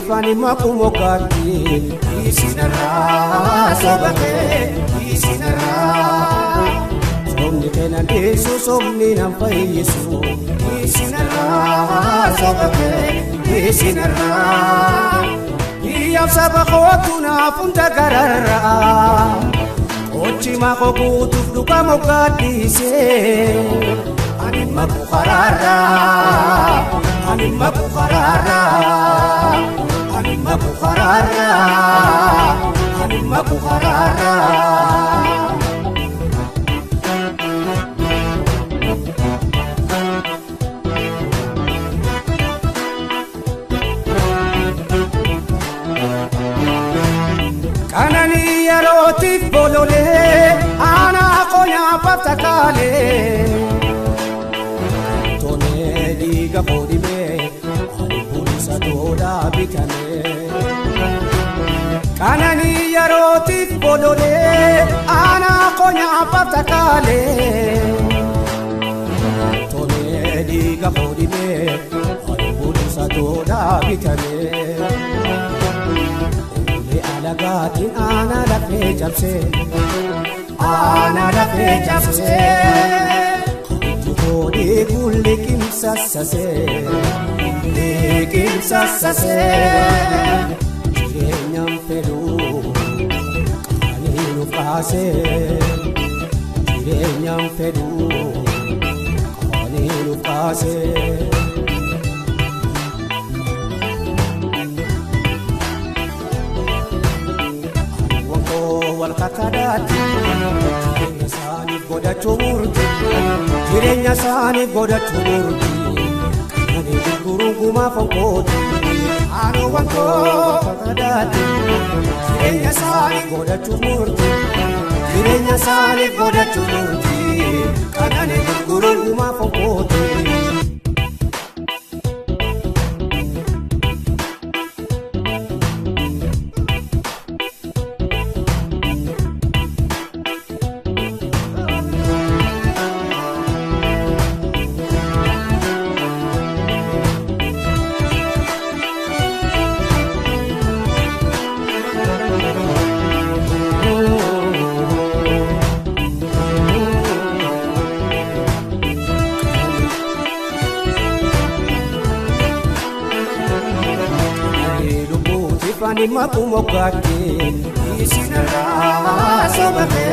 tifani makumokati isinara sobake isinara somni kenan Yesu somni nampai Yesu isinara sobake isinara iyaf sabakotuna punta garara ochi makokutu duka mokati se Anima Bukharara, Anima Bukharara, Anima Bukharara, Anima Bukharara. Kanani yaroti bolole, ana konya patakale. Diga kodime alipulisa toda bitane kanani yaroti bodole ana konya patakale tone diga kodime alipulisa toda bitane le alagati ana la pejapse Kodi kulikim sasase, likim sasase. Jirenyam pedu, kaninu kase. Jirenyam pedu, kaninu kase. Wako wal kakadati, sani goda chumurti. Jirenya sani goda chumurti Kani gurungu mafangoti Ano wanko kakadati Jirenya sani goda chumurti Jirenya sani goda chumurti Kani gurungu mafangoti Anima kumokati isinara sobake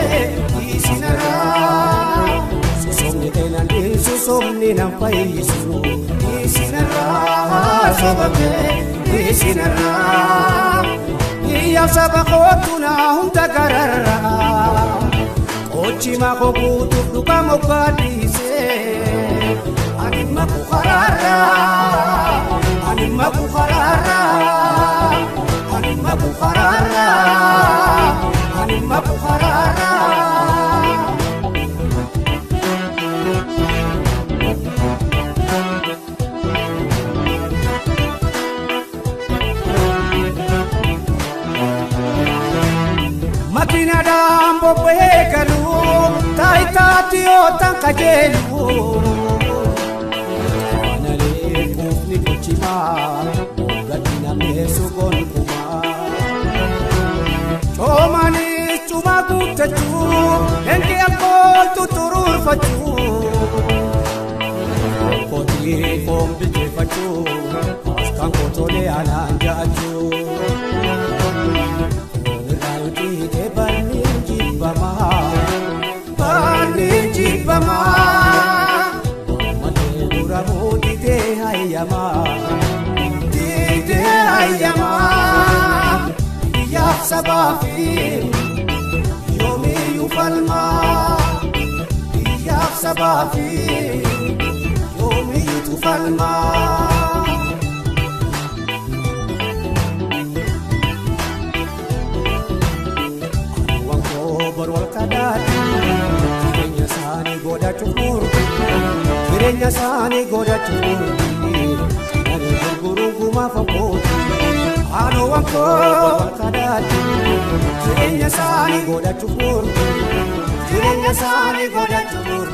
isinara susomni kenan susomni nampai Yesu isinara sobake isinara iyaf sabakotuna hunta garara ochi makokutu duka mokati se Anima Bukharara Anima Bukharara Anima Bukharara, Anima Bukharara. Makina dambo pekalu, taitati otankajelu. Anale kufni kuchima, gatina mesugon kuma. Omani cuma kutacu, engke aku tuturur facu. Koti kompi facu, askan kotole alanjaju. Nalti de bani jibama, mate uramu dite hayama, Sabafi yomi yufalma Iyaf sabafi yomi yufalma Wanko barwal kadati Jirenya sani goda cukur Jirenya sani goda cukur Dari gurungku mafakoti Ano wanko kadati Jirenya sani goda cukur Jirenya sani goda cukur